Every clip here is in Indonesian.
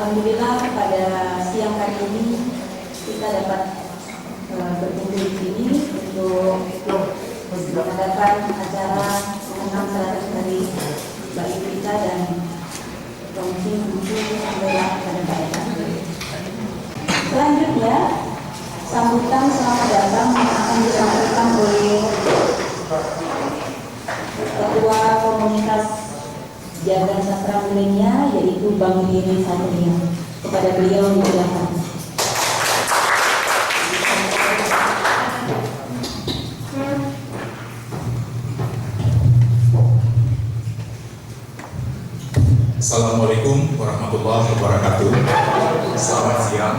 Alhamdulillah pada siang hari ini kita dapat berkumpul di sini untuk mengadakan acara mengenang 100 hari Mbak Yovita dan Komisi Buku Pembela pada daerah. Selanjutnya, sambutan selamat datang akan disampaikan oleh Ketua Komunitas Jaga Sastra Milenia, yaitu Bang Diri Satria. Kepada beliau dipersilakan. Assalamualaikum warahmatullahi wabarakatuh. Selamat siang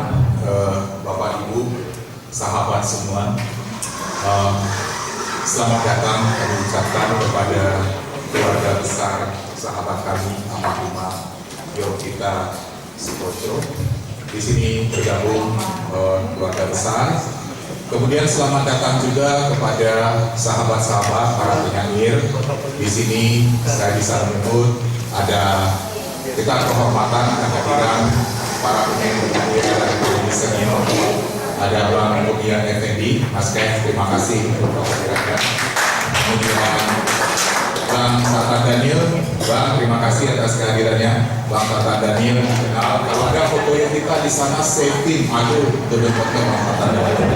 Bapak Ibu, sahabat semua. Selamat datang kami ucapkan kepada keluarga besar sahabat kami almarhumah Yovita Sukoco. Di sini bergabung keluarga besar. Kemudian selamat datang juga kepada sahabat-sahabat para penyair. Di sini saya bisa menyebut ada kita kehormatan kehadiran para penyanyi dari Indonesia senior. Ada Bang Mutia Effendi, Mas Kev, terima kasih untuk kehadirannya. Kemudian Bang Tata Daniel, Bang terima kasih atas kehadirannya. Bang Tata Daniel kenal. Kalau ada foto yang kita di sana save aduh itu foto Bang Tata Daniel.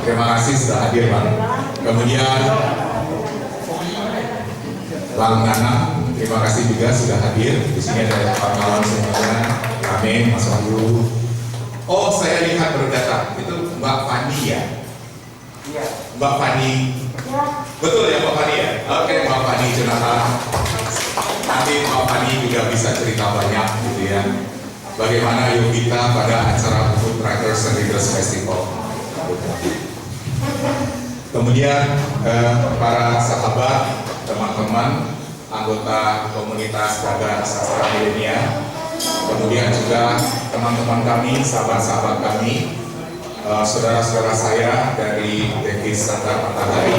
Terima kasih sudah hadir Bang. Kemudian Bang Nana, terima kasih juga sudah hadir. Di sini ada kawan-kawan semuanya, Amin, Mas Wahyu. Oh, saya lihat baru datang. Itu Mbak Fani ya? Iya. Mbak Fani. Ya. Betul ya Mbak Fani ya? Oke, Mbak Fani Jonathan. Nanti Mbak Fani juga bisa cerita banyak gitu ya. Bagaimana Yovita pada acara Food Writers and Readers Festival. Kemudian para sahabat, teman-teman, anggota komunitas Jaga Sastra Milenia, kemudian juga teman-teman kami, sahabat-sahabat kami, saudara-saudara saya dari Devis Santa Matahari,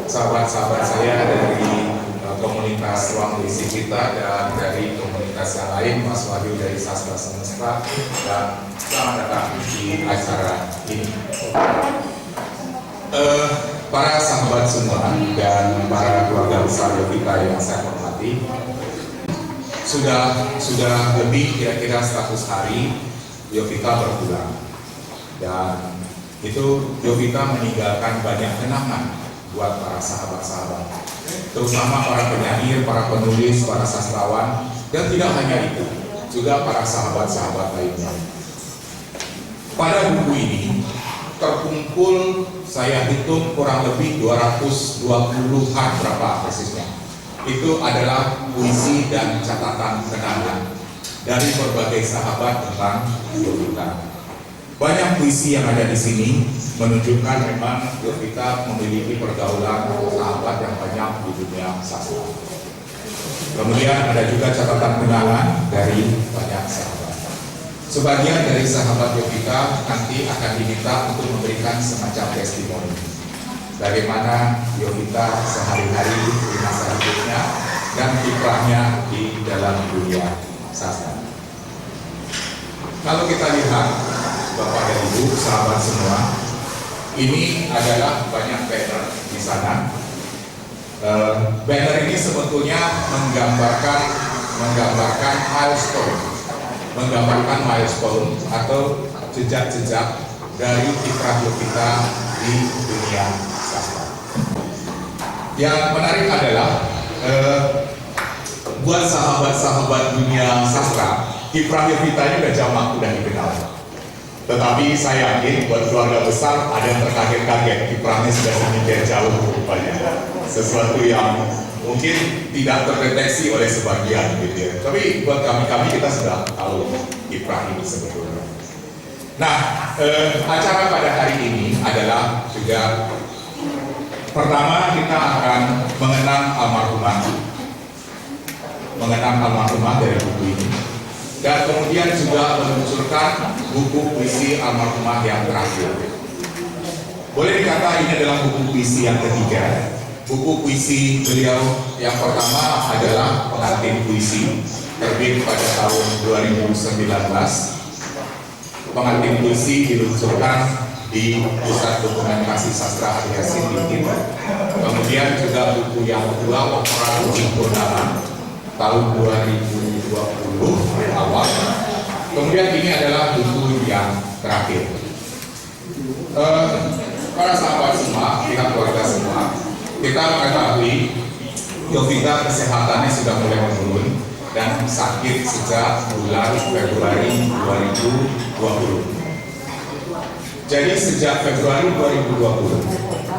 sahabat-sahabat saya dari komunitas Ruang Puisi Kita dan dari komunitas yang lain, Mas Wahyu dari Sastra Semesta, dan selamat datang di acara ini. Para sahabat semua dan para keluarga besar Yovita yang saya hormati, sudah lebih kira-kira 100 hari Yovita berpulang, dan itu Yovita meninggalkan banyak kenangan buat para sahabat-sahabat, terutama para penyair, para penulis, para sastrawan, dan tidak hanya itu, juga para sahabat-sahabat lainnya. Pada buku ini terkumpul, saya hitung kurang lebih 220-an berapa persisnya. Itu adalah puisi dan catatan kenangan dari berbagai sahabat tentang Yovita. Banyak puisi yang ada di sini menunjukkan memang Yovita memiliki pergaulan sahabat yang banyak di dunia sastra. Kemudian ada juga catatan kenangan dari banyak sahabat. Sebagian dari sahabat Yovita nanti akan diminta untuk memberikan semacam testimoni bagaimana Yovita sehari-hari di masa hidupnya dan kiprahnya di dalam dunia sastra. Kalau kita lihat, Bapak dan Ibu, sahabat semua, ini adalah banyak banner di sana. Banner ini sebetulnya menggambarkan milestone atau jejak-jejak dari kiprah Yovita di dunia sastra. Yang menarik adalah buat sahabat-sahabat dunia sastra, kiprah Yovita ini udah jamak, udah dikenal. Tetapi saya yakin buat keluarga besar ada yang terkaget-kaget, kiprahnya sudah sedemikian jauh rupanya. Sesuatu yang mungkin tidak terdeteksi oleh sebagian gitu ya. Tapi buat kami kita sudah tahu kiprah ini sebetulnya. Nah, acara pada hari ini adalah juga pertama kita akan mengenang almarhumah dari buku ini. Dan kemudian juga meluncurkan buku puisi almarhumah yang terakhir. Boleh dikata ini adalah buku puisi yang ketiga. Buku puisi beliau yang pertama adalah Pengantin Puisi, terbit pada tahun 2019. Pengantin puisi diluncurkan di Pusat Dokumentasi Sastra Ali Yasin di Tim. Kemudian juga buku yang kedua, Opera Uji Purnama, tahun 2020 awal. Kemudian ini adalah buku yang terakhir. Para sahabat semua, pihak keluarga semua, kita mengetahui Yovita kesehatannya sudah mulai menurun dan sakit sejak bulan Februari 2020. Jadi sejak Februari 2020,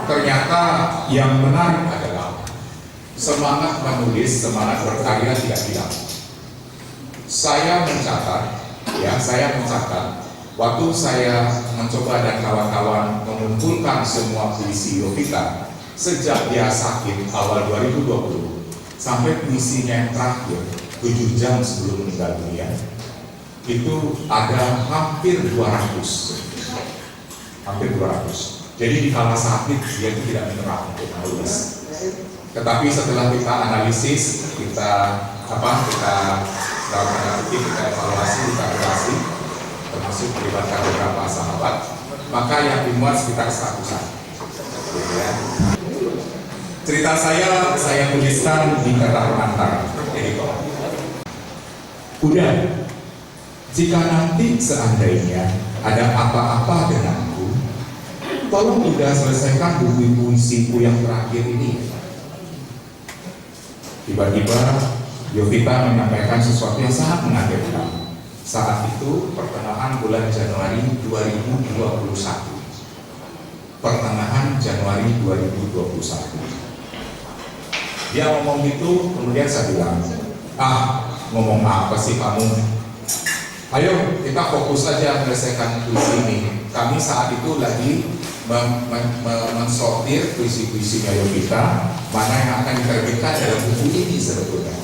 ternyata yang menarik adalah semangat menulis, semangat berkarya tidak hilang. Saya mencatat, waktu saya mencoba dan kawan-kawan mengumpulkan semua puisi Yovita sejak dia sakit awal 2020 sampai puisinya yang terakhir 7 jam sebelum meninggal dunia, itu ada hampir 200. Jadi di kala sakit dia itu tidak menyerah untuk menulis. Tetapi setelah kita analisis, kita evaluasi, kita kurasi, termasuk melibatkan beberapa sahabat, maka yang dimuat sekitar 100-an. Cerita saya tuliskan di kata pengantar. Udah, jika nanti seandainya ada apa-apa denganku, tolong udah selesaikan buku puisiku yang terakhir ini. Tiba-tiba Yovita menyampaikan sesuatu yang sangat mengagetkan. Saat itu pertengahan bulan Januari 2021. Dia ngomong gitu, kemudian saya bilang, ngomong apa sih kamu? Ayo kita fokus saja menyelesaikan puisi ini. Kami saat itu lagi mensortir puisi-puisinya Yovita, mana yang akan diterbitkan dalam buku ini sebetulnya.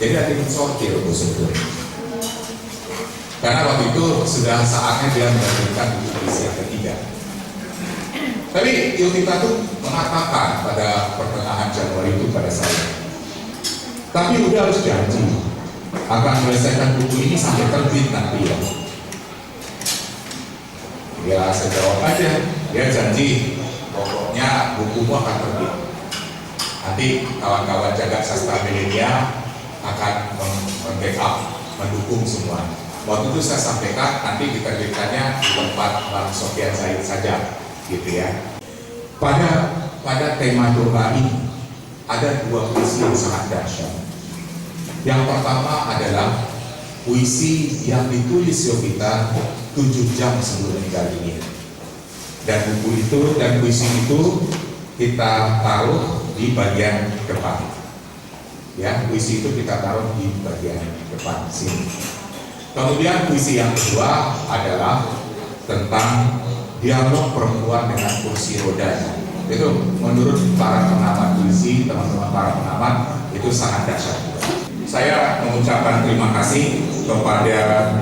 Jadi lagi mensortir sebetulnya. Karena waktu itu sudah saatnya dia menerbitkan buku puisi yang ketiga. Tapi Yovita tuh mengatakan pada pertengahan Januari itu pada saya, tapi udah harus janji akan menyelesaikan buku ini sampai terbit nanti ya. Ya saya jawab aja, dia janji pokoknya bukumu akan terbit. Nanti kawan-kawan jagat sastra milenial akan membackup, mendukung semua. Waktu itu saya sampaikan nanti diterbitkannya di tempat Bang Sofyan Said saja, gitu ya. Pada tema doa ini ada 2 puisi yang sangat dahsyat. Yang pertama adalah puisi yang ditulis Yovita 7 jam sebelum meninggal dunia. Dan buku itu dan puisi itu kita taruh di bagian depan. Ya, puisi itu kita taruh di bagian depan sini. Kemudian puisi yang kedua adalah tentang dialog perempuan dengan kursi rodanya. Itu menurut para pengamat puisi, teman-teman para pengamat, itu sangat dahsyat. Saya mengucapkan terima kasih kepada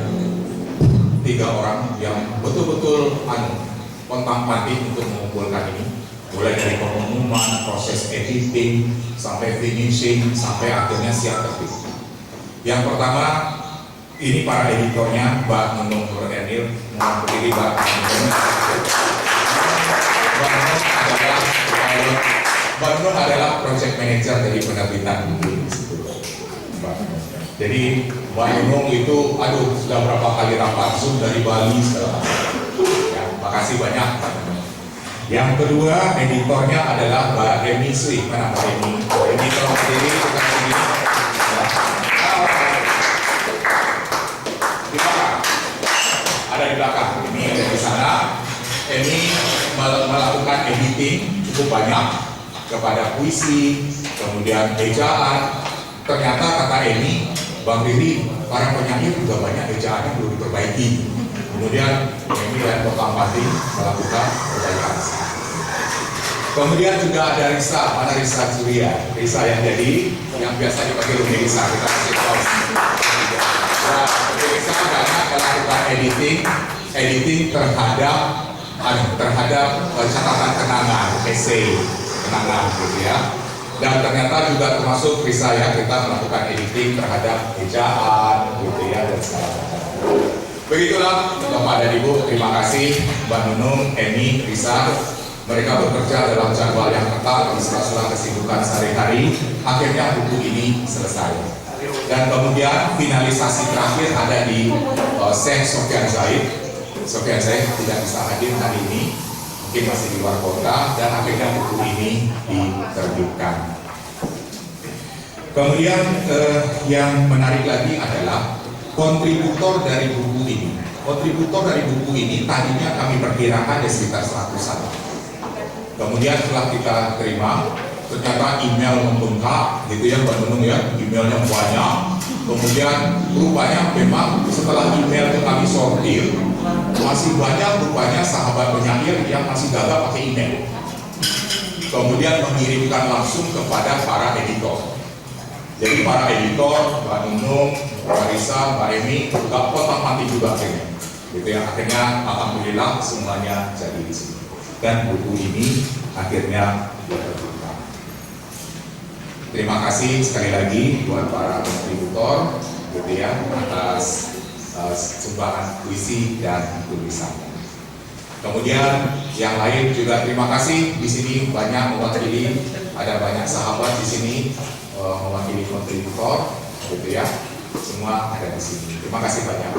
3 orang yang betul-betul pontang-panting untuk mengumpulkan ini, mulai dari pengumuman, proses editing, sampai finishing, sampai akhirnya siap terbit. Yang pertama, ini para editornya, Mbak Nunung Nurdenil, mohon berdiri Mbak Nunung. Mbak Nunung adalah project manager dari penerbitan buku ini. Jadi Mbak Nunung itu, sudah berapa kali rapat Zoom dari Bali segala macam. Ya, makasih banyak Mbak Nunung. Yang kedua, editornya adalah Mbak Emi Sri. Mana Mbak Emi? Editor sendiri, bukan sendiri. Ada di belakang. Ini ada di sana. Ini melakukan editing cukup banyak kepada puisi, kemudian ejaan. Ternyata kata Emi, Bang Riri, para penyanyi juga banyak ejaannya belum diperbaiki. Kemudian Emi dan Kota Pati melakukan perbaikan. Kemudian juga ada Risa, mana Risa Surya? Risa yang biasa dipakai oleh Risa, kita kasih tahu. Nah, Risa banyak melakukan editing terhadap catatan kenangan, essay kenangan gitu ya. Dan ternyata juga termasuk bisa ya kita melakukan editing terhadap ejaan gitu ya dan segala macam. Begitulah Bapak dan Ibu, terima kasih Mbak Nunung, Eni, Risa. Mereka bekerja dalam jadwal yang ketat di sela-sela kesibukan sehari-hari. Akhirnya buku ini selesai. Dan kemudian finalisasi terakhir ada di Syekh Sofyan Zaid. Sofyan Zaid tidak bisa hadir hari ini, mungkin masih di luar kota, dan akhirnya buku ini diterbitkan. Kemudian yang menarik lagi adalah kontributor dari buku ini. Kontributor dari buku ini tadinya kami perkirakan ada sekitar 100-an. Kemudian setelah kita terima, ternyata email membengkak, gitu ya Mbak Nunung ya, emailnya banyak. Kemudian rupanya memang setelah email itu kami sortir, masih banyak rupanya sahabat penyair yang masih gagal pakai email. Kemudian mengirimkan langsung kepada para editor. Jadi para editor, Mbak Nunung, Mbak Risa, Mbak Emi, juga kotak-mati juga akhirnya. Gitu ya, akhirnya alhamdulillah semuanya jadi di sini. Dan buku ini akhirnya diterbitkan. Terima kasih sekali lagi buat para kontributor, gitu ya, atas sumbangan puisi dan tulisannya. Kemudian yang lain juga terima kasih di sini banyak mewakili, ada banyak sahabat di sini mewakili kontributor, gitu ya, semua ada di sini. Terima kasih banyak.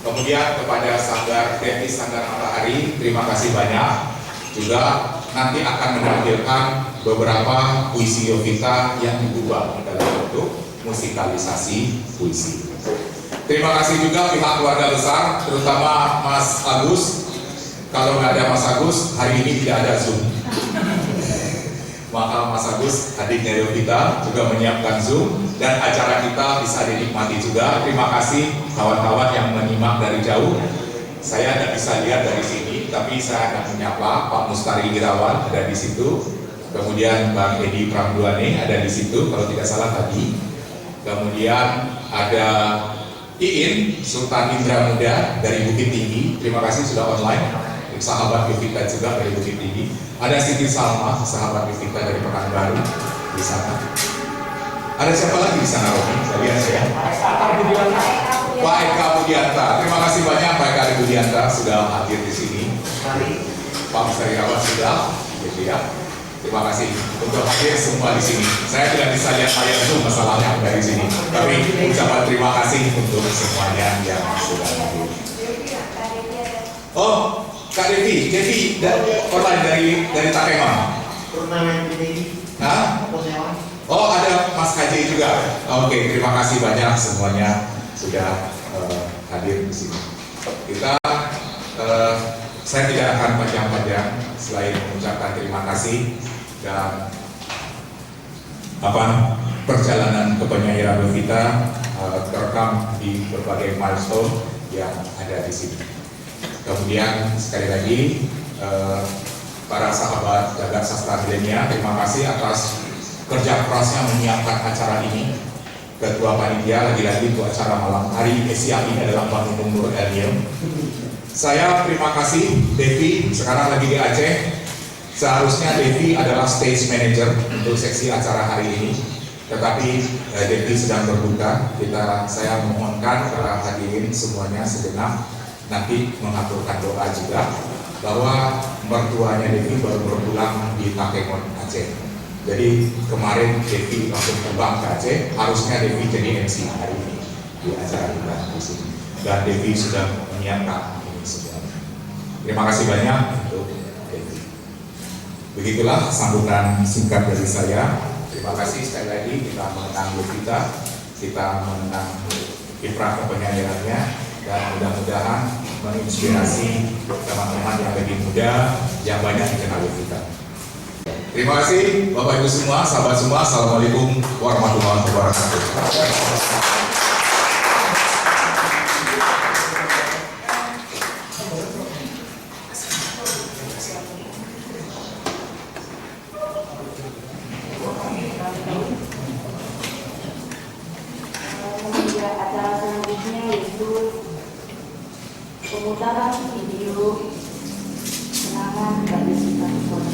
Kemudian kepada Sanggar Devi Sanggar Matahari, terima kasih banyak. Juga nanti akan menampilkan beberapa puisi Yovita yang diubah dalam bentuk musikalisasi puisi. Terima kasih juga pihak keluarga besar, terutama Mas Agus. Kalau nggak ada Mas Agus, hari ini tidak ada Zoom. Maka Mas Agus, adiknya Yovita, juga menyiapkan Zoom dan acara kita bisa dinikmati juga. Terima kasih kawan-kawan yang menyimak dari jauh. Saya tidak bisa lihat dari sini, tapi saya akan menyapa Pak Mustari Irawan ada di situ. Kemudian Bang Edi Pramduane ada di situ, kalau tidak salah tadi. Kemudian ada Iin Sultan Indra Muda dari Bukit Tinggi. Terima kasih sudah online. Sahabat Yovita juga dari Bukit Tinggi. Ada Siti Salma, sahabat Yovita dari Pekanbaru di sana. Ada siapa lagi di sana, Romi? Saya lihat ya. Pak Eka Budianta, terima kasih banyak Pak Eka Budianta sudah hadir di sini. Pak Mustari Irawan sudah, gitu ya. Terima kasih untuk hadir semua di sini. Saya tidak bisa lihat layar Zoom masalahnya dari sini, tapi ucapan terima kasih untuk semuanya yang sudah hadir. Oh, Kak Devi online dari Takengon. Turnamen ini. Hah? Oh, ada Mas KJ juga. Oke, terima kasih banyak semuanya sudah hadir di sini. Saya tidak akan panjang-panjang selain mengucapkan terima kasih dan perjalanan kepenyairan Yovita terekam di berbagai milestone yang ada di sini. Kemudian sekali lagi para sahabat jagat sastra milenial, terima kasih atas kerja kerasnya menyiapkan acara ini. Ketua panitia lagi-lagi untuk acara malam hari siang ini adalah Bang Nunung Nur Eliem. Saya terima kasih Devi, sekarang lagi di Aceh. Seharusnya Devi adalah stage manager untuk seksi acara hari ini, tetapi Devi sedang berduka. Saya mohonkan para hadirin semuanya segenap nanti mengaturkan doa juga bahwa mertuanya Devi baru berpulang di Takengon, Aceh. Jadi kemarin Devi langsung terbang ke Aceh, harusnya Devi jadi MC hari ini di acara kita di sini. Dan Devi sudah menyiapkan ini semua. Terima kasih banyak untuk Devi. Begitulah sambutan singkat dari saya. Terima kasih sekali lagi, kita mengenang Yovita, kita mengenang kiprah kepenyairannya, dan mudah-mudahan menginspirasi teman-teman yang lebih muda yang banyak dikenal Yovita. Terima kasih Bapak Ibu semua, sahabat semua. Assalamualaikum warahmatullahi wabarakatuh. Acara selanjutnya yaitu pemutaran video kenangan bagi kita semua.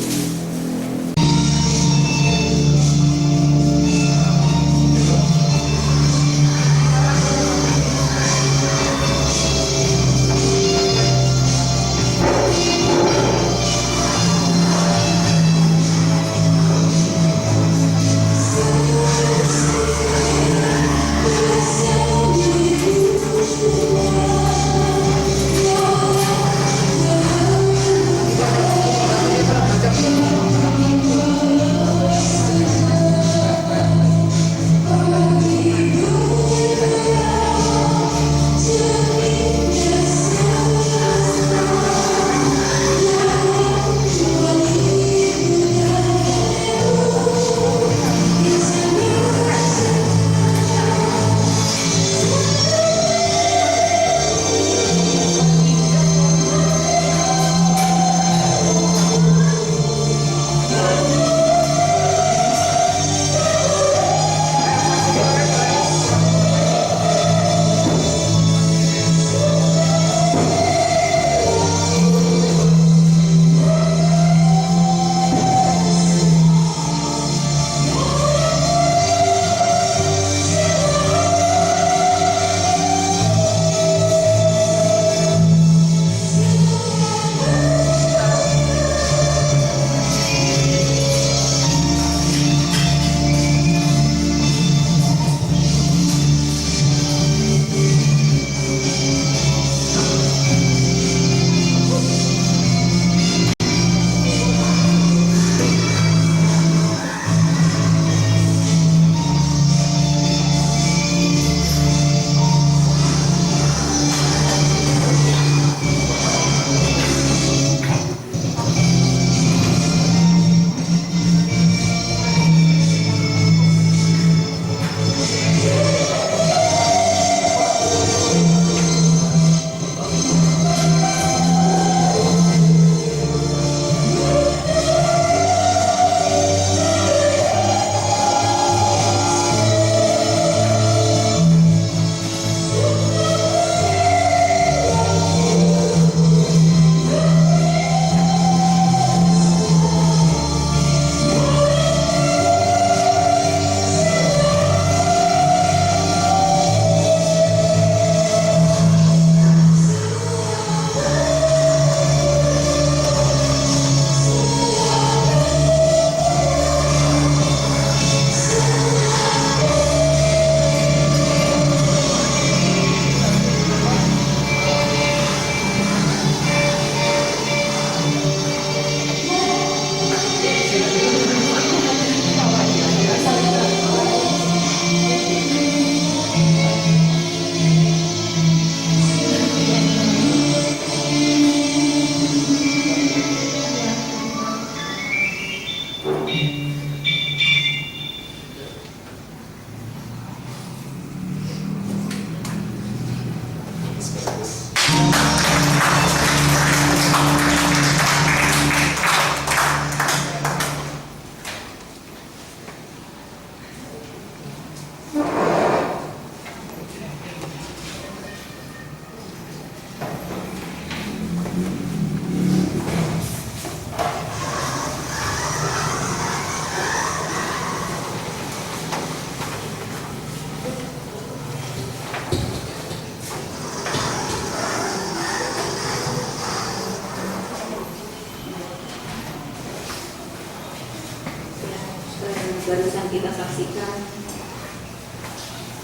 barusan kita saksikan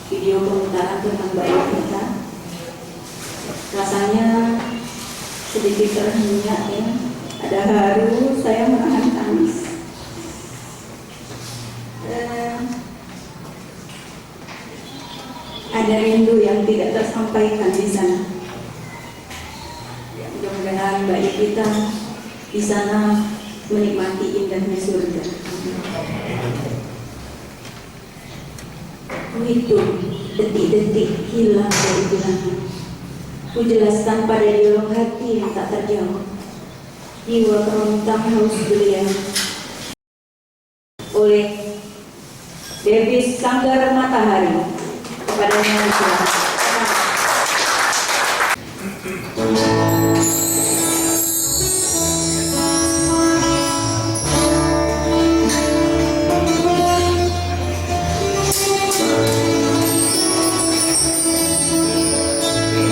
video pemutaran tentang Mbak Yovita. Rasanya sedikit terhenyak ya, ada haru, saya menahan tangis. Ada rindu yang tidak tersampaikan di sana. Ya, mudah-mudahan Mbak Yovita di sana menikmati indahnya surga. Kuhitung detik-detik hilang dari bilangan. Kujelaskan pada dialog hati yang tak terjawab. Jiwa kerontang haus belia. Oleh Davis Sanggar Matahari. Kepadanya silakan.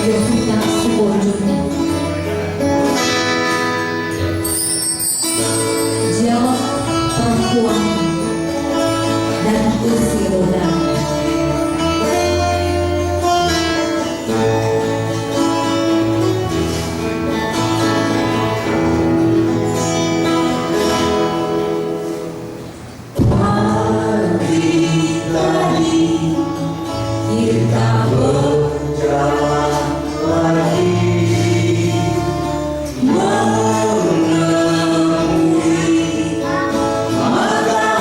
Yovita Sukojo, jawab perempuan dan kursi roda. Kita berjalan lagi menemui matahari.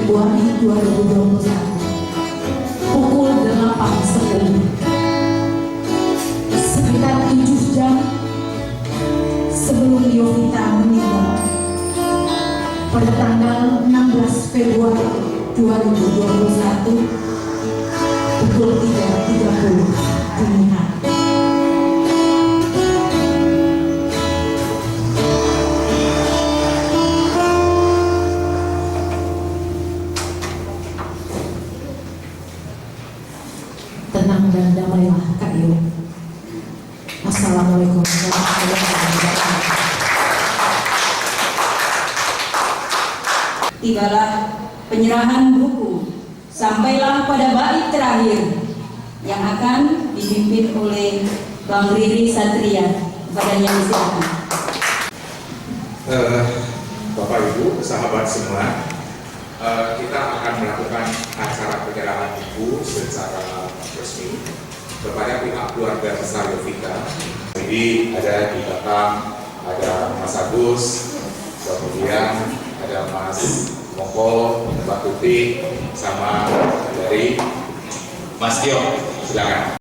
Februari 2021 pukul 8.10, sekitar 7 jam sebelum Yovita meninggal pada tanggal 16 Februari 2021 pukul 3.30 dini hari. Tenang dan damailah Kak Yu. Assalamualaikum warahmatullahi wabarakatuh. Tibalah penyerahan buku, sampailah pada bait terakhir yang akan dipimpin oleh Bang Riri Satria. Kepadanya disilakan. Bapak Ibu, sahabat semua, kita akan melakukan acara penyerahan buku secara resmi kepada pihak keluarga besar Yovita. Jadi ada di belakang ada Mas Agus, kemudian ada Mas Moko, Mbak Tuti, sama dari Mas Tio. Silakan.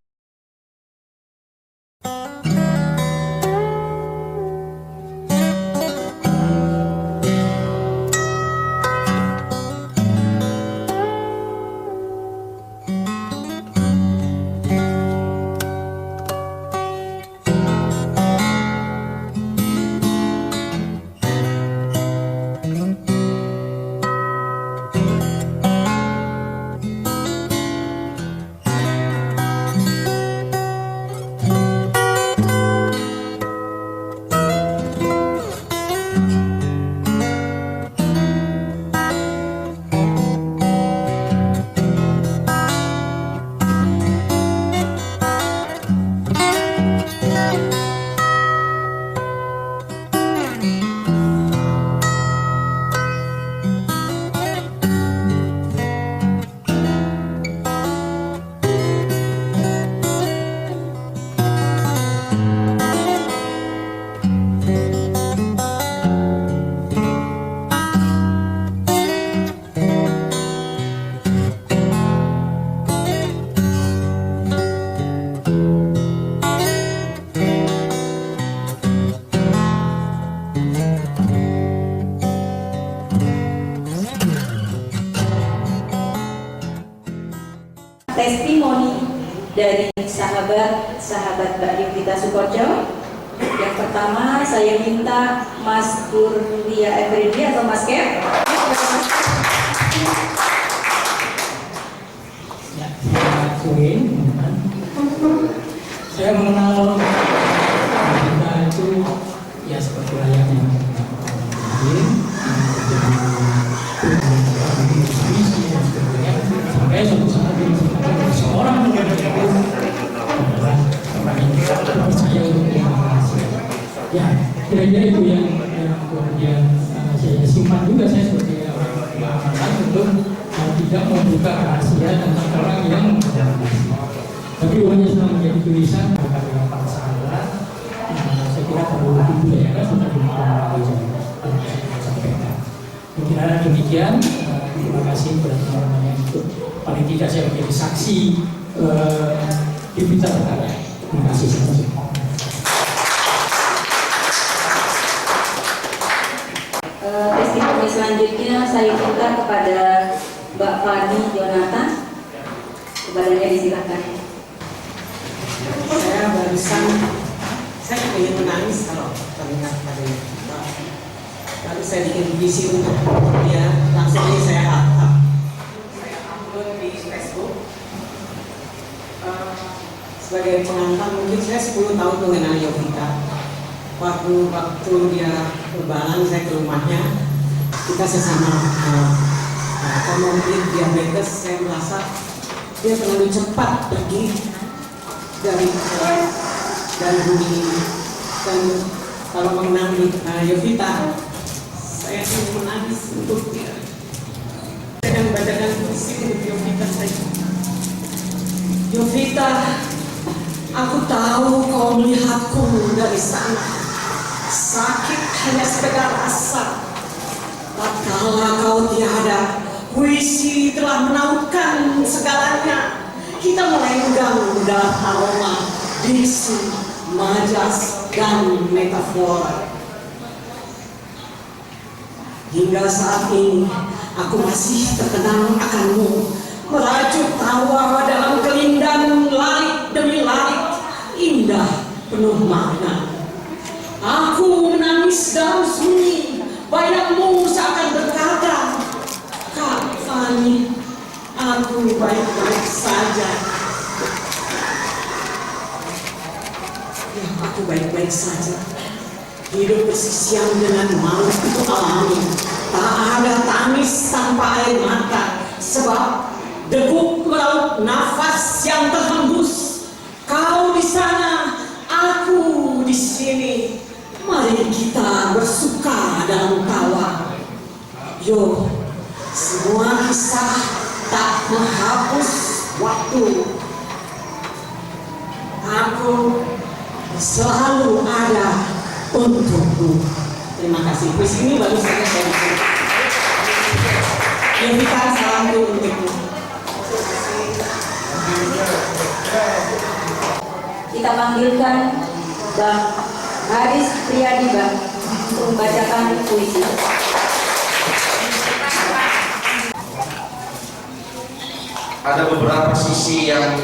Testimoni dari sahabat Mbak Yovita Sukoco. Yang pertama saya minta Mas Kurnia Efredi atau Mas Kev. Ya, sore, saya mengenal Yovita itu ya seperti layaknya sampai suatu saat seorang saya ya kira-kira itu yang kemudian saya simpan juga saya sebagai orang amanat untuk tidak membuka rahasia tentang orang yang tapi hanya sedang menjadi tulisan karena salah saya kira perlu budaya sudah dimaklumi saya sampaikan mungkin ada demikian. Terima kasih kepada teman-teman yang ikut. Paling tidak saya menjadi saksi Yovita berkarya. Terima kasih semua. Testimoni selanjutnya saya minta kepada Mbak Fani Jonathan. Kepadanya disilakan. Saya barusan, saya ingin menangis kalau teringat pada Yovita. Lalu saya bikin visi untuk dia, langsung ini saya upload di Facebook. Sebagai pengantar mungkin saya 10 tahun mengenal Yovita. Waktu dia lebaran saya ke rumahnya, kita sesama komorbid diabetes. Saya merasa dia terlalu cepat pergi dari bumi ini. Dan kalau mengenal Yovita, saya ingin menangis untuk dia. Saya akan bacakan puisi untuk Yovita saja. Yovita, aku tahu kau melihatku dari sana. Sakit hanya sekedar rasa. Tatkala kau tiada, ku puisi telah menautkan segalanya. Kita melenggang dalam aroma, diksi, majas, dan metafora. Hingga saat ini, aku masih terkenang akanmu, merajut tawa dalam kelindan larik demi larik, indah penuh makna. Aku menangis dalam sunyi, bayangmu seakan berkata, Kak Fani, aku baik-baik saja. Ya, aku baik-baik saja. Hidup bersisian dengan maut itu alami. Tak ada tangis tanpa air mata, sebab degup melaut nafas yang terhembus. Kau di sana, aku di sini. Mari kita bersuka dalam tawa. Yo, semua kisah tak menghapus waktu. Aku selalu ada untukmu. Terima kasih. Puisi ini baru saja saya bikin. Yovita, salamku untukmu. Kita panggilkan Bang Haris Priyadi Bang untuk membacakan puisi. Ada beberapa sisi yang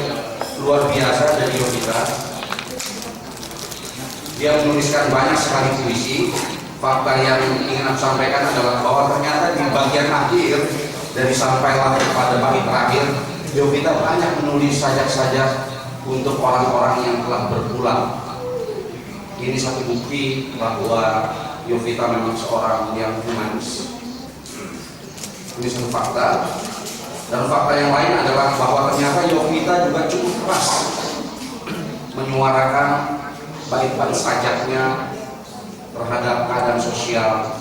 luar biasa dari Yovita. Dia menuliskan banyak sekali puisi. Fakta yang ingin aku sampaikan adalah bahwa ternyata di bagian akhir dari sampailah pada bait terakhir, Yovita banyak menulis sajak-sajak untuk orang-orang yang telah berpulang. Ini satu bukti bahwa Yovita memang seorang yang humanis. Ini satu fakta. Dan fakta yang lain adalah bahwa ternyata Yovita juga cukup keras menyuarakan bait-bait sajaknya terhadap keadaan sosial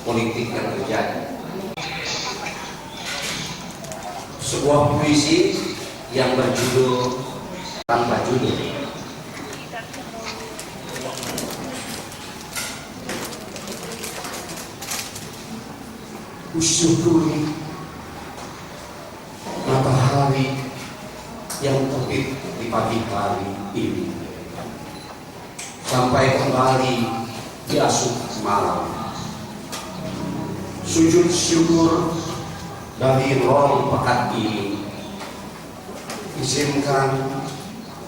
politik yang terjadi. Sebuah puisi yang berjudul Tanpa Judul. Kusyukuri matahari yang terbit di pagi hari ini, sampai kembali diasuh malam. Sujud syukur dari ruang pekat ini. Izinkan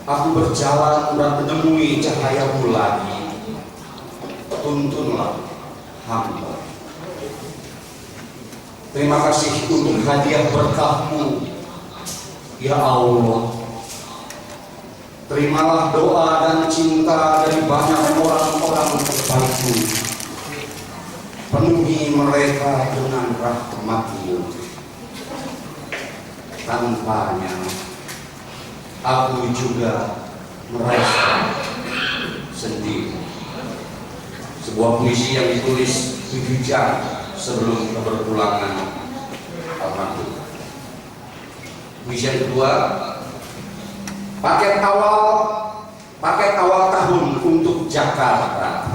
aku berjalan dan menemui cahayamu lagi. Tuntunlah hamba. Terima kasih untuk hadiah berkah-Mu, ya Allah. Terimalah doa dan cinta dari banyak orang-orang terbaik-Mu. Penuhi mereka dengan rahmat-Mu. Tanpanya, aku juga merasa sendiri. Sebuah puisi yang ditulis 7 jam sebelum keberpulangan almarhum. Puisi yang kedua, paket awal tahun untuk Jakarta.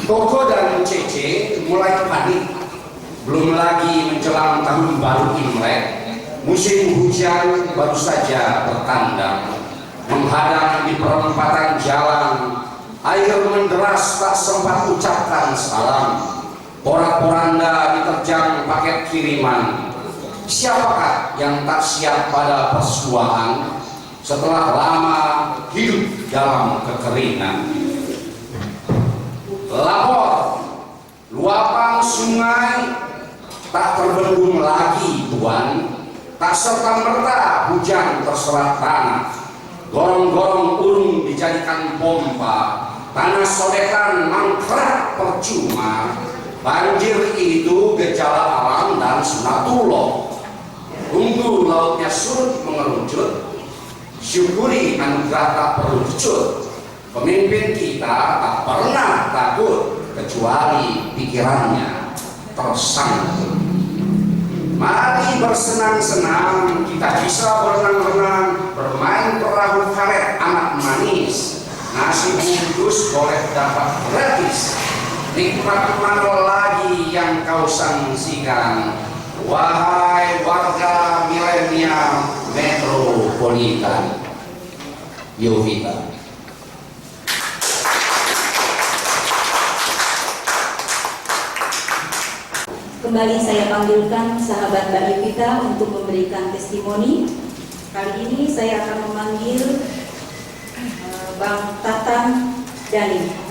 Koko dan Cece mulai panik. Belum lagi menjelang tahun baru Imlek, musim hujan baru saja bertandang, menghadang di perempatan jalan. Air menderas tak sempat ucapkan salam. Porak-poranda diterjang paket kiriman. Siapakah yang tak siap pada persuaan setelah lama hidup dalam kekeringan? Lapor, luapan sungai tak terbendung lagi, Tuan. Tak serta-merta hujan terserap tanah. Gorong-gorong urung dijadikan pompa. Tanah sodekan mangkrak percuma. Banjir itu gejala alam dan sunatullah. Tunggu lautnya surut mengerucut. Syukuri anugerah tak perlucut. Pemimpin kita tak pernah takut kecuali pikirannya tersangkut. Mari bersenang-senang, kita bisa berenang-renang, bermain perahu karet amat manis. Nasi bungkus boleh dapat gratis. Nikmat mana lagi yang kau sangsikan? Wahai warga milenial metropolitan Yovita, kembali saya panggilkan sahabat Mbak Yovita untuk memberikan testimoni. Kali ini saya akan memanggil Bang Tatan Dani.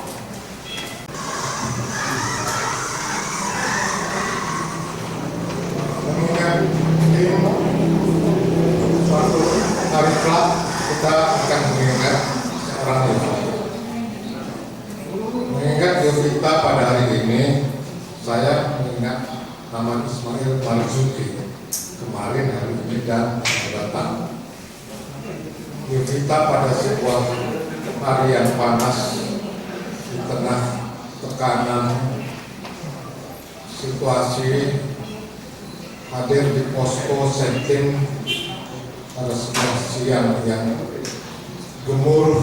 Suatu hari kelak kita akan mengingat seorang Yovita. Mengingat Yovita pada hari ini, saya mengingat nama Ismail Marzuki kemarin, hari ini, dan datang. Yovita pada sebuah hari yang panas di tengah tekanan situasi hadir di posko setting pada sebuah siang yang gemuruh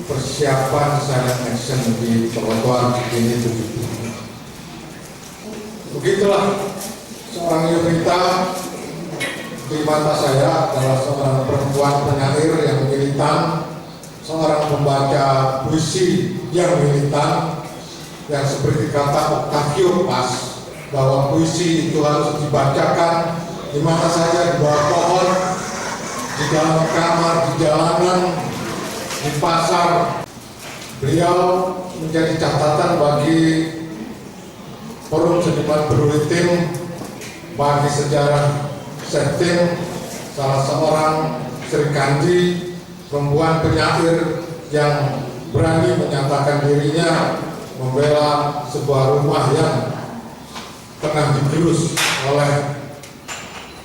persiapan silent action di trotoar ini begitu. Begitulah seorang Yovita di mata saya adalah seorang perempuan penyair yang militan, seorang pembaca puisi yang militan, yang seperti kata Octavio Paz, bahwa puisi itu harus dibacakan di mana saja, di bawah pohon, di dalam kamar, di jalanan, di pasar. Beliau menjadi catatan bagi Forum Seniman Peduli Tim, bagi sejarah setting, salah seorang Sri Kandi, perempuan penyair yang berani menyatakan dirinya membela sebuah rumah yang tengah digerus oleh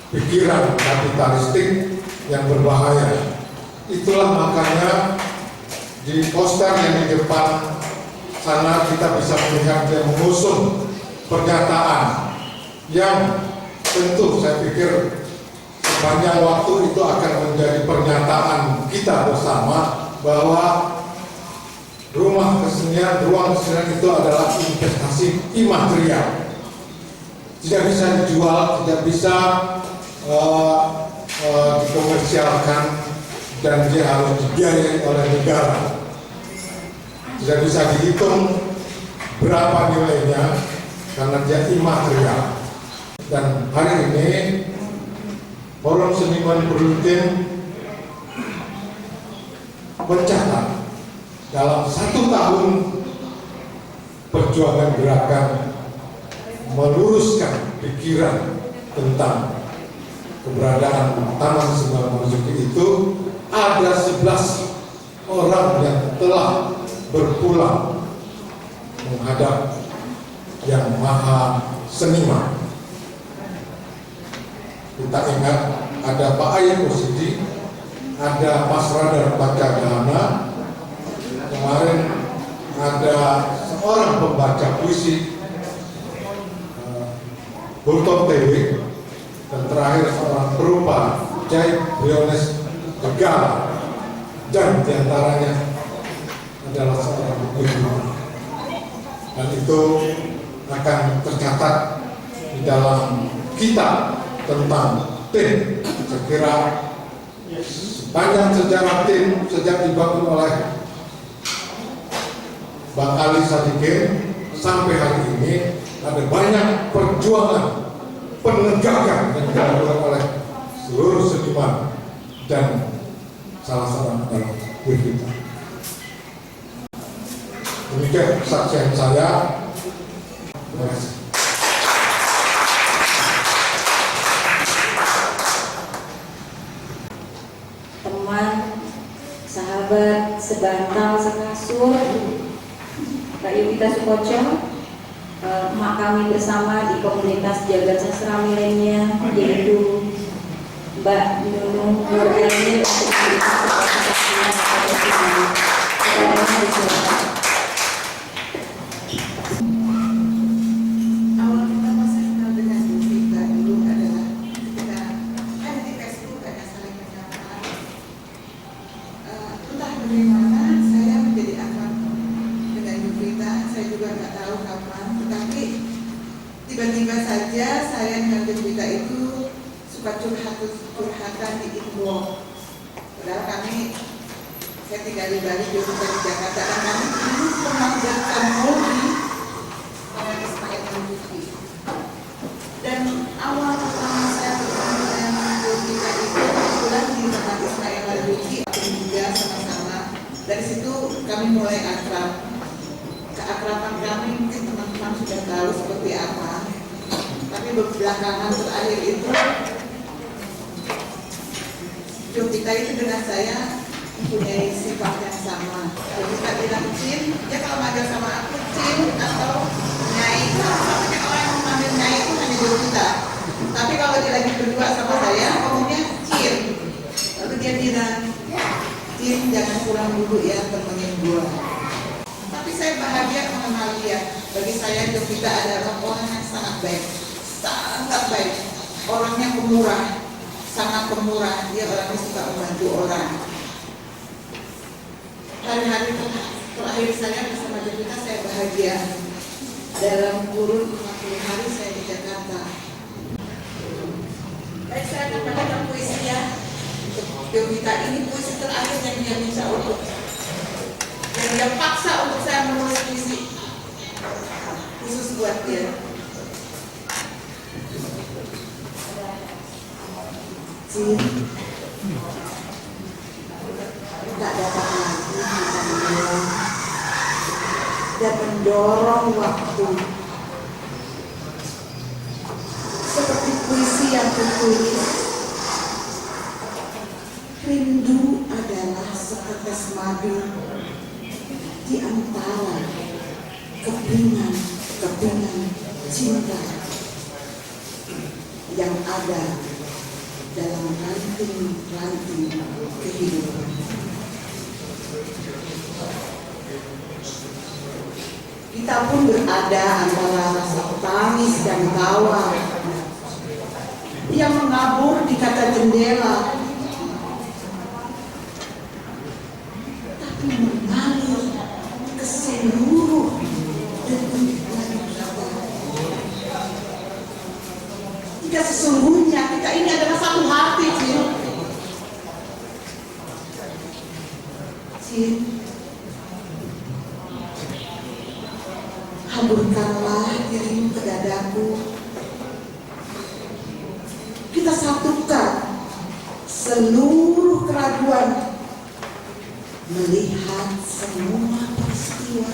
pikiran kapitalistik yang berbahaya. Itulah makanya di poster yang di depan sana kita bisa melihat dia mengusung pernyataan yang tentu saya pikir sepanjang waktu itu akan menjadi pernyataan kita bersama, bahwa rumah kesenian, ruang kesenian itu adalah investasi imaterial. Tidak bisa dijual, tidak bisa dikomersialkan, dan dia harus dibiayai oleh negara. Tidak bisa dihitung berapa nilainya karena dia imaterial. Dan hari ini Forum Seniman Peduli Tim mencatat dalam 1 tahun perjuangan gerakan meluruskan pikiran tentang keberadaan Taman Ismail Marzuki itu, ada 11 orang yang telah berpulang menghadap Yang Maha Seniman. Kita ingat ada Pak Ayat Musidi, ada Mas Radar Pacadana, kemarin ada seorang pembaca puisi Bulton TV, dan terakhir seorang perupa Jai Briones Tegala, dan diantaranya adalah seorang ibu. Dan itu akan tercatat di dalam kita tentang tim. Saya kira sepanjang sejarah tim sejak dibangun oleh Bang Ali Sadikin sampai hari ini, ada banyak perjuangan penegakan yang dilakukan oleh seluruh seniman, dan salah seorang adalah Yovita. Demikian kesaksian saya. Terima kasih. Teman, sahabat, sebantal, sekasur, Kak Yovita Sukoco, emak kami bersama di komunitas Jagat Sastra Milenial, yaitu Mbak Nunung Nurjani, untuk memberikan kesaksian kepada kami. Awal pertama saya kenal dengan Yovita dulu adalah ketika ada di Facebook, ada saling menyapa. Entah bagaimana saya menjadi akrab dengan Yovita, saya juga nggak tahu kapan, tetapi tiba-tiba saja saya dengan Jovita itu suka curhatan di inbox. Padahal saya tinggal di Bali, Jovita di Jakarta, dan kami dulu pernah bertemu di Taman Ismail Marzuki. Dan awal pertama saya bertemu dengan Jovita itu kebetulan di Taman Ismail Marzuki, aku juga sama-sama. Dari situ kami mulai akrab. Keakraban kami mungkin teman-teman sudah tahu seperti apa. Tapi belakangan terakhir itu Jovita itu dengan saya mempunyai sifat yang sama. Jovita bilang Cin, dia kalau manggil sama aku Cin atau Nyai, sama-samanya orang yang memanggil Nyai itu hanya Jovita. Tapi kalau dia lagi berdua sama saya, ngomongnya Cin. Lalu dia bilang, Cin jangan kurang dulu ya temenin gua. Tapi saya bahagia mengenal dia. Bagi saya Jovita adalah orang yang sangat baik. Sangat baik, orangnya pemurah, sangat pemurah. Dia orangnya suka membantu orang. Hari-hari terakhir saya bersama Jovita saya bahagia. Dalam kurun 50 hari saya di Jakarta. Baik, saya akan bacakan puisi ya. Untuk Jovita ini puisi terakhir yang dia minta untuk, yang dia paksa untuk saya menulis puisi khusus buat dia. Cin, tak dapat lagi kita menolak dan mendorong waktu seperti puisi yang kutulis. Rindu adalah setetes madu di antara kepingan cinta yang ada dalam ranting-ranting kehidupan. Kita pun berada antara rasa tangis dan tawa yang mengabur di kata jendela, tapi mengalir ke seluruh detik-detik kita. Jika sesungguhnya kita ini adalah satu hati, Cin. Hamburkanlah dirimu ke dadaku. Kita satukan seluruh keraguan, melihat semua peristiwa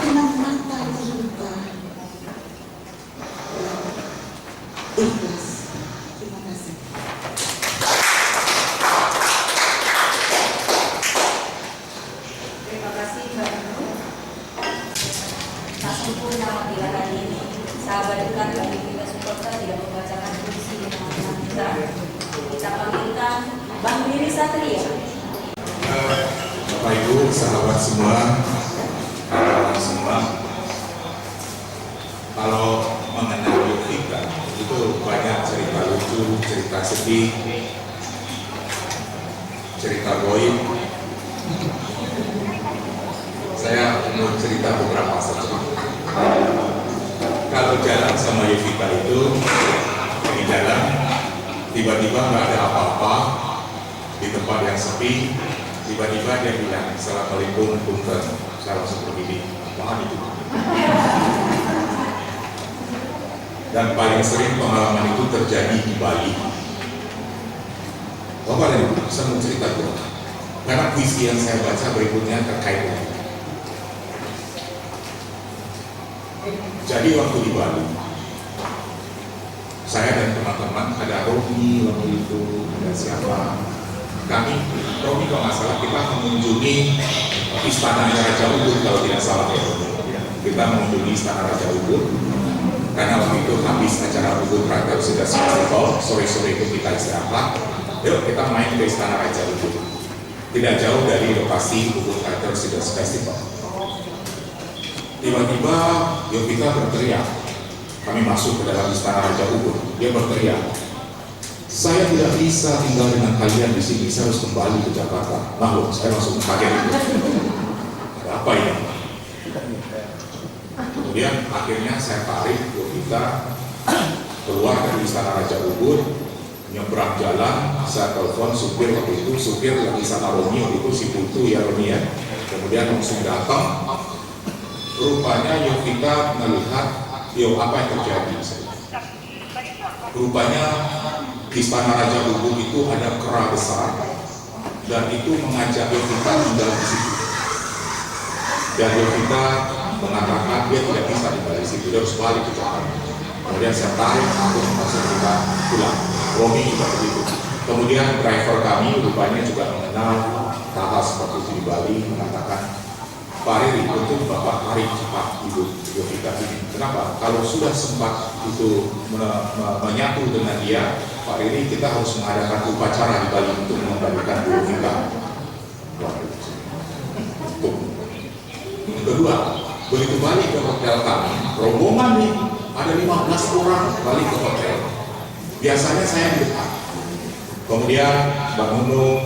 dengan mata terbuka. Ikhlas. Terima kasih. Terima kasih Mbak Nunu. Tak sempurna bila hari ini sahabat dekat bagi kita supporter tidak membacakan puisi di tengah-tengah kita. Kita panggilkan Bang Diri Satria. Bapak Ibu, sahabat semua, kalau mengenal Jovita itu banyak cerita lucu, cerita sedih, cerita goib. Saya mau cerita beberapa saja. Kalau jalan sama Jovita itu di jalan, tiba-tiba nggak ada apa-apa di tempat yang sepi, tiba-tiba dia bilang Assalamualaikum, punten. Saya langsung begini, apaan itu? Dan paling sering pengalaman itu terjadi di Bali. Bapak dan Ibu, saya mau cerita dulu. Karena puisi yang saya baca berikutnya terkait dengan itu. Jadi waktu di Bali, saya dan teman-teman, ada Romi waktu itu, ada siapa? Kami, Romi kalau nggak salah, kita mengunjungi Istana Raja Ubud kalau tidak salah ya. Kita mengunjungi Istana Raja Ubud. Karena waktu itu habis acara Ubud Rakyat sudah festival, sore-sore itu kita istirahat. Yuk kita main ke Istana Raja Ubud. Tidak jauh dari lokasi Ubud Rakyat sudah festival. Tiba-tiba Jovita berteriak. Kami masuk ke dalam Istana Raja Ubud. Dia berteriak, saya tidak bisa tinggal dengan kalian di sini. Saya harus kembali ke Jakarta. Lalu saya langsung kaget. Ada apa ini? Kemudian akhirnya saya tarik Yovita keluar dari Istana Raja Ubud, nyebrang jalan. Saya telepon supir waktu itu, supir lagi sana Romi waktu itu, si Putu ya Romi ya. Kemudian langsung datang. Rupanya Yovita melihat, apa yang terjadi? Rupanya di Istana Raja Ubud itu ada kera besar, dan itu mengajak Yovita tinggal di situ. Dan Yovita mengatakan dia tidak bisa tinggal di situ, dia harus balik ke Jakarta. Kemudian saya tarik, aku langsung kita pulang. Romi juga begitu. Kemudian driver kami rupanya juga mengenal hal seperti itu di Bali, mengatakan, Pak Riri, untuk Bapak tarik cepat Ibu Yovita ini. Kenapa? Kalau sudah sempat itu menyatu dengan dia, Pak Riri, kita harus mengadakan upacara di Bali untuk mengembalikan Bu Yovita. Yang kedua, begitu balik ke hotel kami, rombongan nih, ada 15 orang balik ke hotel. Biasanya saya di depan. Kemudian Bang Nunung,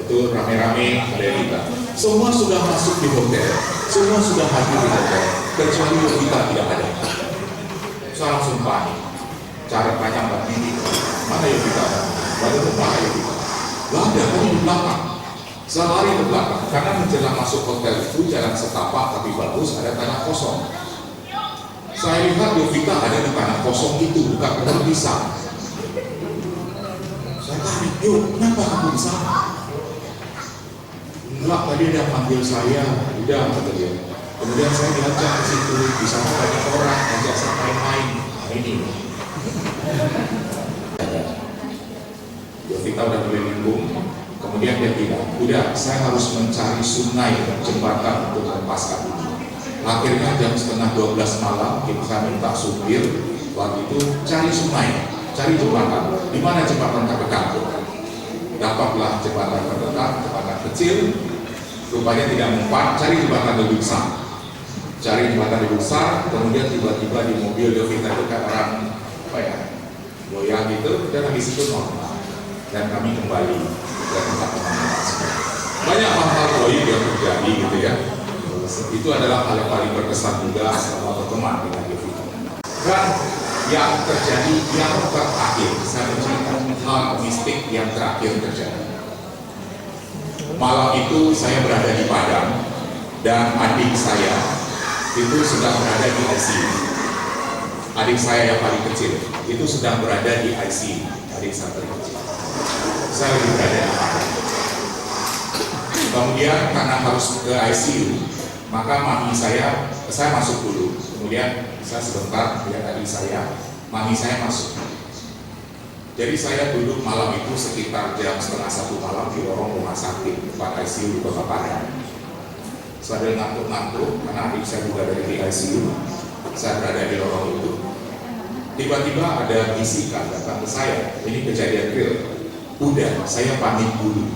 itu rame-rame ada kita. Semua sudah masuk di hotel, semua sudah hadir di hotel, kecuali Yovita tidak ada. Saya langsung panik. Cara tanya Mbak Dini, mana Yovita? Lalu mana Yovita? Lah ada tadi di belakang. Saya lari ke belakang, karena menjelang masuk hotel itu jalan setapak tapi bagus, ada tanah kosong. Saya lihat Yovita ada di tanah kosong itu, bukan terpisah. Saya tarik, yuk, kenapa kamu di sana? Enggak, tadi dia panggil saya, udah kata dia. Kemudian saya diajak ke situ, di sana banyak orang, ajak saya main-main. Nah ini. Yovita udah mulai limbung. Kemudian dia bilang, udah saya harus mencari sungai dan jembatan untuk melepaskan ini. Akhirnya jam setengah 12 malam, saya minta supir waktu itu cari sungai, cari jembatan. Di mana jembatan terdekat? Dapatlah jembatan terdekat, jembatan kecil. Rupanya tidak mempan, cari jembatan lebih besar. Cari jembatan lebih besar, kemudian tiba-tiba di mobil Yovita itu kayak orang goyang gitu, dan habis itu normal. Dan kami kembali ke tempat teman-teman. Banyak hal-hal proyek yang terjadi gitu ya. Itu adalah hal yang paling berkesan juga selama berteman dengan Yovita. Dan yang terjadi yang terakhir, saya menceritakan hal mistik yang terakhir terjadi. Malam itu saya berada di Padang dan adik saya itu sedang berada di ICU. Adik saya yang paling kecil itu sedang berada di ICU. Adik saya paling kecil. Saya lagi berada di Padang. Kemudian karena harus ke ICU, maka mami saya masuk dulu. Kemudian saya sebentar lihat adik saya, mami saya masuk. Jadi saya duduk malam itu sekitar jam setengah 1 malam di lorong rumah sakit tempat ICU di Kota Padang. Saya ngantuk-ngantuk karena adik saya juga dari ICU. Saya berada di lorong itu. Tiba-tiba ada bisikan datang ke saya. Ini kejadian real. Udah, saya pamit dulu.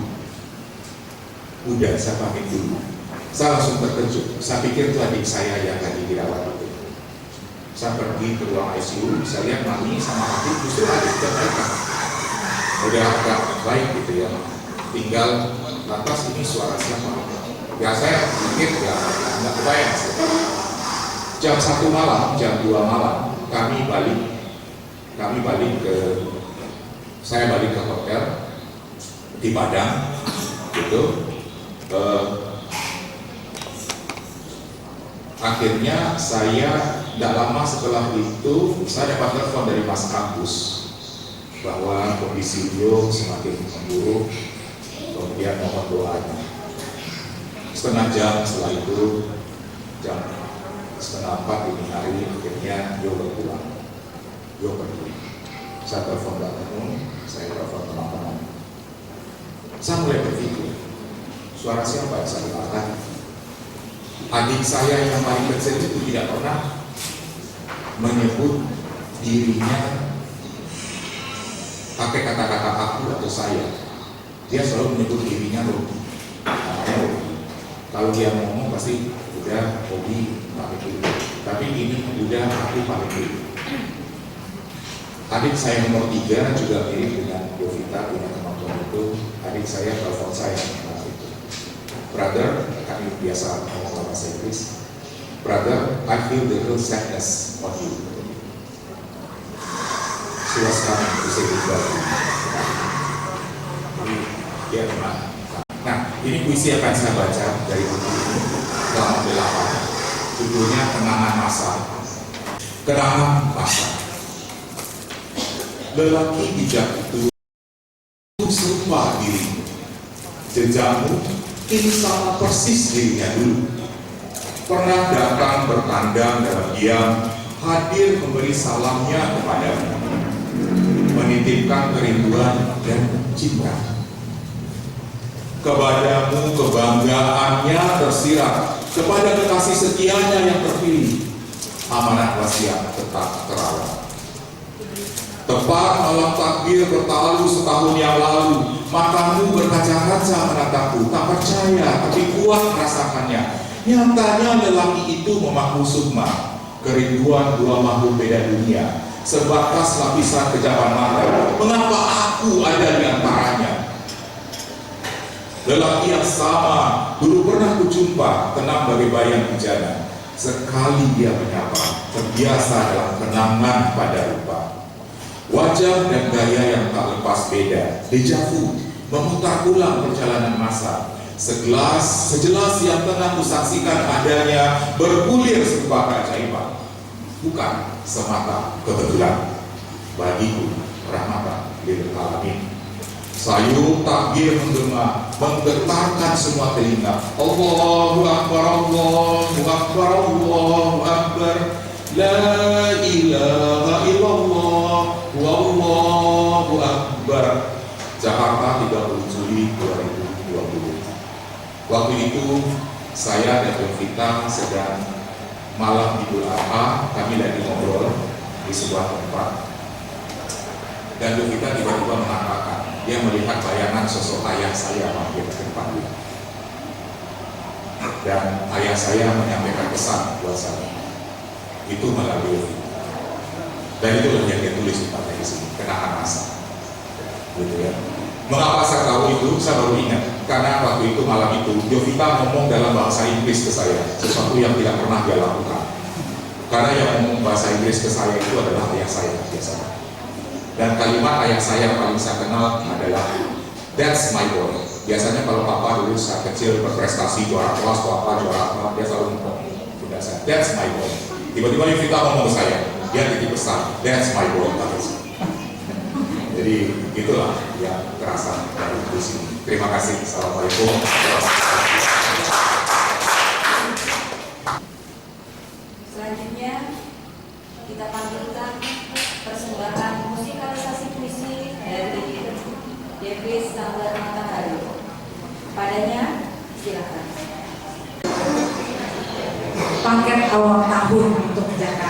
Udah, saya pamit dulu. Saya langsung terkejut. Saya pikir itu adik saya yang tadi dirawat itu. Saya pergi ke ruang ICU, saya lihat mami sama adik, justru adik perbaikan. Udah agak baik gitu ya. Tinggal lantas ini suara siapa? Ya saya pikir ya nggak kebayang. Jam 1 malam, jam 2 malam, saya balik ke hotel di Padang, gitu. Akhirnya saya tidak lama setelah itu saya dapat telepon dari Mas Kampus bahwa kondisi beliau semakin memburuk, kemudian mohon doanya. Setengah jam setelah itu, jam 3:30 dini hari, akhirnya beliau berpulang. Beliau pergi. Saya telepon Mbak Nunung, saya telepon teman-teman. Saya mulai berpikir, suara siapa yang saya dengarkan? Adik saya yang paling kecil itu tidak pernah menyebut dirinya pakai kata-kata aku atau saya. Dia selalu menyebut dirinya Robi. Namanya Robi. Kalau dia ngomong pasti udah Robi pamit dulu. Tapi ini udah aku pamit dulu. Adik saya nomor 3 juga mirip dengan Yovita, punya kemampuan itu. Adik saya telepon saya. Brother, kami biasa ngomong bahasa Inggris. Brother, I feel the real sadness of you. She was coming to say goodbye. Ya teman. Nah, ini puisi yang akan saya baca dari buku ini, halaman 8. Judulnya Kenangan Masa. Kenangan masa. Lelaki bijak itu serupa dirimu. Jejakmu ini sama persis dirinya dulu. Pernah datang bertandang dalam diam, hadir memberi salamnya kepadamu, menitipkan kerinduan dan cinta. Kepadamu kebanggaannya tersirat, kepada kekasih setianya yang terpilih, amanat wasiat tetap terawat. Tepat malam takbir bertalu setahun yang lalu, matamu berkaca-kaca menatapku, tak percaya tapi kuat merasakannya. Nyatanya lelaki itu memaku sukma, kerinduan dua makhluk beda dunia, sebatas lapisan kejaban mata. Mengapa aku ada di antaranya? Lelaki yang sama dulu pernah kujumpa, tenang bagai bayang bujana. Sekali dia menyapa, terbiasa dalam kenangan pada rupa. Wajah dan gaya yang tak lepas beda, dejavu, memutar ulang perjalanan masa. Sejelas yang tengah kusaksikan adanya, bergulir serupa keajaiban. Bukan semata kebetulan, bagiku rahmatan lil alamin. Sayup takbir menggema, menggetarkan semua telinga. Allahu Akbar, Allahu Akbar, Allahu Akbar. La ilaha illallah, wallahu akbar. Jakarta 30 Juli 2020. Waktu itu saya dan Yovita sedang malam Idul Adha, kami lagi ngobrol di sebuah tempat. Dan Yovita tiba-tiba mengatakan, dia melihat bayangan sosok ayah saya mampir ke tempat itu. Dan ayah saya menyampaikan pesan buat saya. Itu melalui Yovita. Dan itu yang dia tulis di sini, kenangan masa. Gitu ya. Mengapa saya tahu itu? Saya baru ingat. Karena waktu itu malam itu Yovita ngomong dalam bahasa Inggris ke saya, sesuatu yang tidak pernah dia lakukan. Karena yang ngomong bahasa Inggris ke saya itu adalah ayah saya biasanya. Dan kalimat ayah saya yang paling saya kenal adalah "That's my boy." Biasanya kalau papa dulu saat kecil berprestasi juara kelas atau apa juara apa, dia selalu ngomong tidak saya, "That's my boy." Tiba-tiba Yovita ngomong ke saya, dia titip pesan, "That's my boy." Jadi itulah yang terasa dari sini. Terima kasih. Assalamualaikum. Selanjutnya kita panggilkan persembahan musikalisasi puisi dari Davis Sanggar Matahari. Padanya silakan. Paket awal tahun untuk Jakarta.